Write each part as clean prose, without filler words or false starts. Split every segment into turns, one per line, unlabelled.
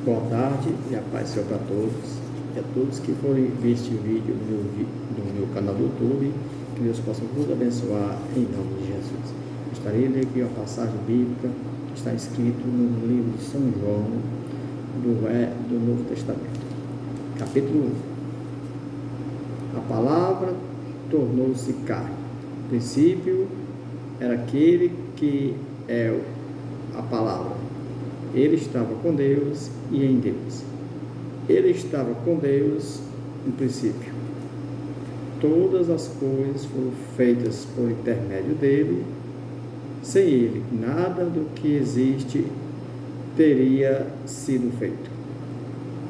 Boa tarde e a paz seja para todos. E a todos que forem ver este vídeo no meu canal do YouTube, que Deus possa nos abençoar em nome de Jesus. Gostaria de ler aqui uma passagem bíblica que está escrito no livro de São João, do Novo Testamento. Capítulo 1. A palavra tornou-se carne. O princípio era aquele que é a palavra. Ele estava com Deus e em Deus. Ele estava com Deus no princípio. Todas as coisas foram feitas por intermédio dele. Sem ele, nada do que existe teria sido feito.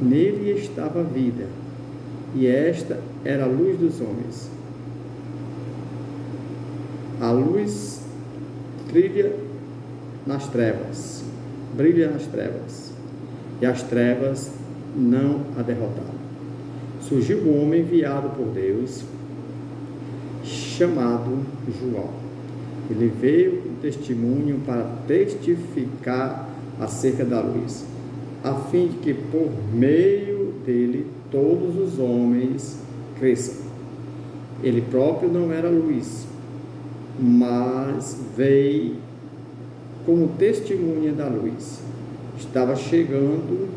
Nele estava a vida, e esta era a luz dos homens. A luz brilha nas trevas, e as trevas não a derrotaram. Surgiu um homem enviado por Deus, chamado João. Ele veio com testemunho para testificar acerca da luz, a fim de que por meio dele todos os homens cresçam. Ele próprio não era luz, mas veio como testemunha da luz. Estava chegando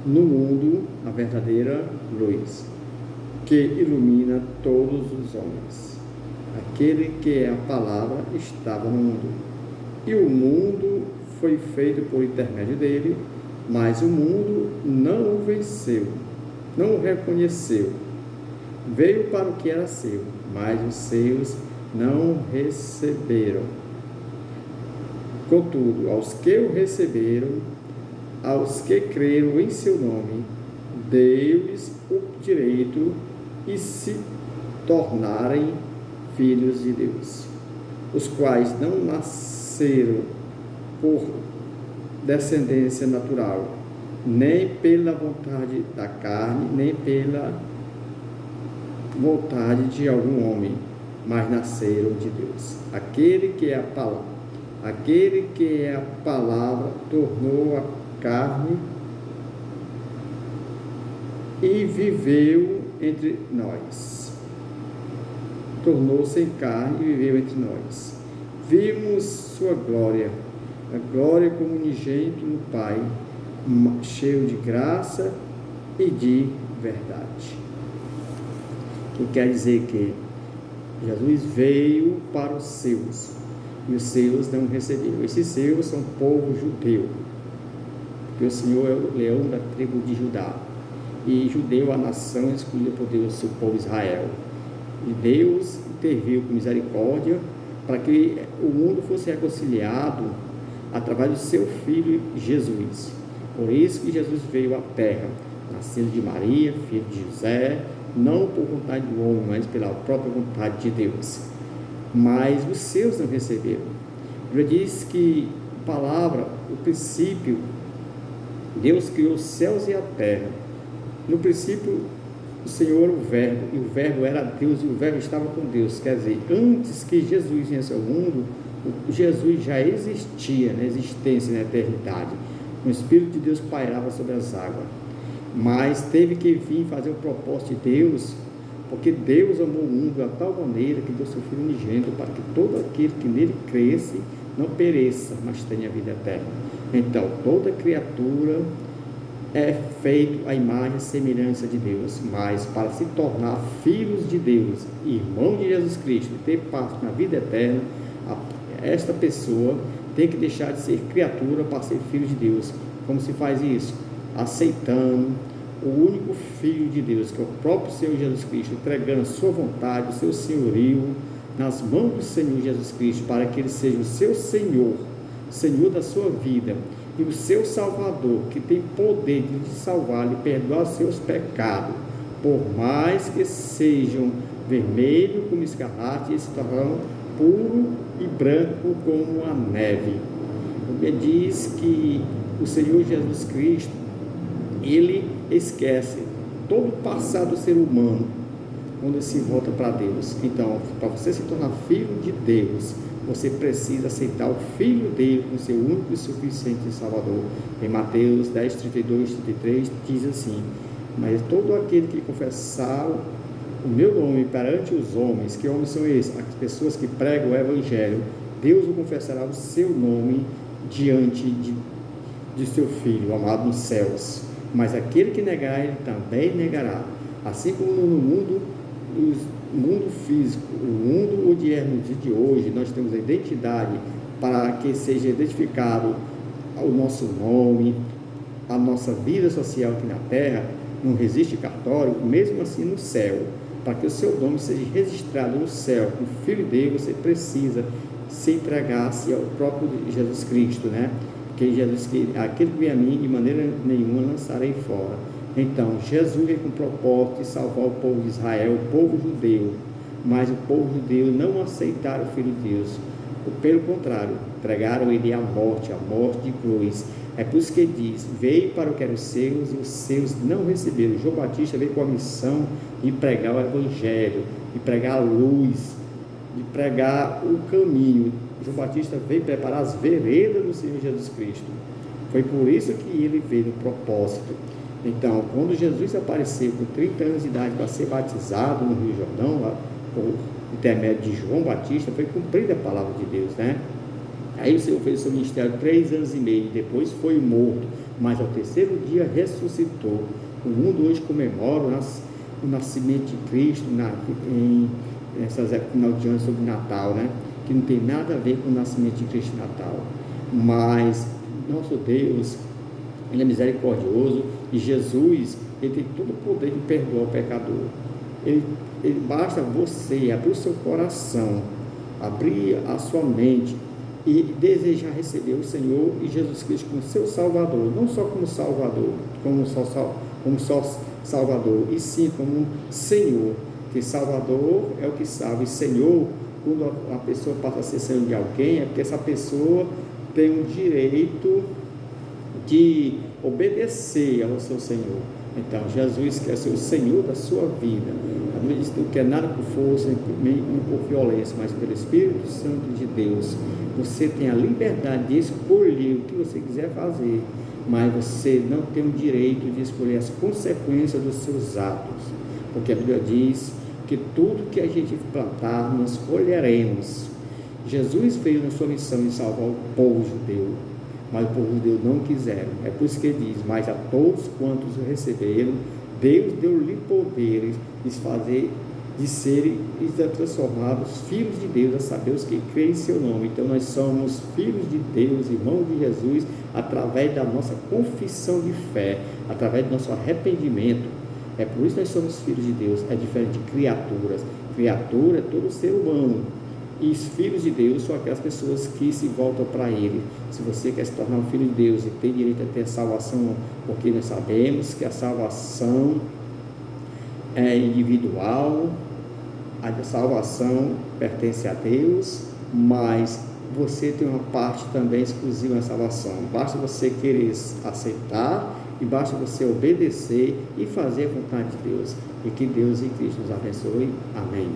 no mundo a verdadeira luz, que ilumina todos os homens. Aquele que é a palavra estava no mundo, e o mundo foi feito por intermédio dele, mas o mundo não o venceu, não o reconheceu. Veio para o que era seu, mas os seus não o receberam. Contudo, aos que o receberam, aos que creram em seu nome, deu-lhes o direito de se tornarem filhos de Deus, os quais não nasceram por descendência natural, nem pela vontade da carne, nem pela vontade de algum homem, mas nasceram de Deus. Aquele que é a palavra tornou a carne e viveu entre nós. Tornou-se em carne e viveu entre nós. Vimos sua glória, a glória como unigênito no Pai, cheio de graça e de verdade. O que quer dizer que Jesus veio para os seus, e os seus não receberam. Esses seus são o povo judeu, porque o Senhor é o leão da tribo de Judá, e judeu, a nação escolhida por Deus, o povo Israel. E Deus interviu com misericórdia para que o mundo fosse reconciliado através do seu Filho Jesus. Por isso que Jesus veio à terra, nascido de Maria, filho de José, não por vontade do homem, mas pela própria vontade de Deus. Mas os seus não receberam. Já diz que a palavra, o princípio, Deus criou os céus e a terra. No princípio, o Senhor, o Verbo, e o Verbo era Deus, e o Verbo estava com Deus. Quer dizer, antes que Jesus viesse ao mundo, Jesus já existia na existência, na eternidade. O Espírito de Deus pairava sobre as águas. Mas teve que vir fazer o propósito de Deus, porque Deus amou o mundo de tal maneira que deu seu Filho unigênito para que todo aquele que nele cresce não pereça, mas tenha vida eterna. Então, toda criatura é feito à imagem e semelhança de Deus, mas para se tornar filhos de Deus, irmão de Jesus Cristo, e ter parte na vida eterna, esta pessoa tem que deixar de ser criatura para ser filho de Deus. Como se faz isso? Aceitando o único Filho de Deus, que é o próprio Senhor Jesus Cristo, entregando a sua vontade, o seu senhorio nas mãos do Senhor Jesus Cristo, para que Ele seja o seu Senhor, Senhor da sua vida, e o seu Salvador, que tem poder de te salvar e perdoar os seus pecados, por mais que sejam vermelho como escarlate, eles se tornarão puro e branco como a neve. Porque diz que o Senhor Jesus Cristo, Ele esquece todo o passado do ser humano quando ele se volta para Deus. Então, para você se tornar filho de Deus, você precisa aceitar o Filho dele como seu único e suficiente Salvador. Em Mateus 10, 32, 33, diz assim: mas todo aquele que confessar o meu nome perante os homens, que homens são esses? As pessoas que pregam o Evangelho, Deus o confessará o seu nome diante de seu Filho, amado nos céus. Mas aquele que negar, ele também negará. Assim como no mundo físico, o mundo onde é no dia de hoje, nós temos a identidade para que seja identificado o nosso nome, a nossa vida social aqui na terra, não existe cartório, mesmo assim no céu, para que o seu nome seja registrado no céu, o Filho dele, você precisa se entregar-se ao próprio Jesus Cristo, né? Porque Jesus, aquele que vem a mim, de maneira nenhuma lançarei fora. Então, Jesus veio com o propósito de salvar o povo de Israel, o povo judeu, mas o povo judeu não aceitaram o Filho de Deus. Pelo contrário, entregaram ele à morte de cruz. É por isso que ele diz: veio para o que eram os seus, e os seus não receberam. João Batista veio com a missão de pregar o Evangelho, de pregar a luz, de pregar o caminho. João Batista veio preparar as veredas do Senhor Jesus Cristo. Foi por isso que ele veio no propósito. Então, quando Jesus apareceu com 30 anos de idade para ser batizado no Rio Jordão, lá, por intermédio de João Batista, foi cumprida a palavra de Deus, né? Aí o Senhor fez o seu ministério 3 anos e meio, depois foi morto, mas ao terceiro dia ressuscitou. O mundo hoje comemora o nascimento de Cristo nessas épocas final de ano sobre Natal, né? Que não tem nada a ver com o nascimento de Cristo em Natal. Mas nosso Deus, ele é misericordioso, e Jesus, ele tem todo o poder de perdoar o pecador. Ele basta você abrir o seu coração, abrir a sua mente e desejar receber o Senhor e Jesus Cristo como seu Salvador, não só como Salvador, como só Salvador, e sim como Senhor, que Salvador é o que salva, e Senhor, quando a pessoa passa a ser Senhor de alguém, é porque essa pessoa tem o direito de obedecer ao seu Senhor. Então, Jesus quer ser o Senhor da sua vida. A Bíblia diz que não quer nada por força, nem por violência, mas pelo Espírito Santo de Deus. Você tem a liberdade de escolher o que você quiser fazer, mas você não tem o direito de escolher as consequências dos seus atos, porque a Bíblia diz que tudo que a gente plantar, nós colheremos. Jesus veio na sua missão de salvar o povo judeu, mas o povo judeu não quiseram. É por isso que ele diz: mas a todos quantos o receberam, Deus deu-lhe poderes de serem transformados filhos de Deus, a saber, os que creem em seu nome. Então nós somos filhos de Deus, irmãos de Jesus, através da nossa confissão de fé, através do nosso arrependimento. É por isso que nós somos filhos de Deus. É diferente de criaturas. Criatura é todo ser humano, e os filhos de Deus são aquelas pessoas que se voltam para Ele. Se você quer se tornar um filho de Deus e tem direito a ter salvação, porque nós sabemos que a salvação é individual, a salvação pertence a Deus, mas você tem uma parte também exclusiva na salvação. Basta você querer aceitar, e basta você obedecer e fazer a vontade de Deus. E que Deus e Cristo nos abençoe. Amém.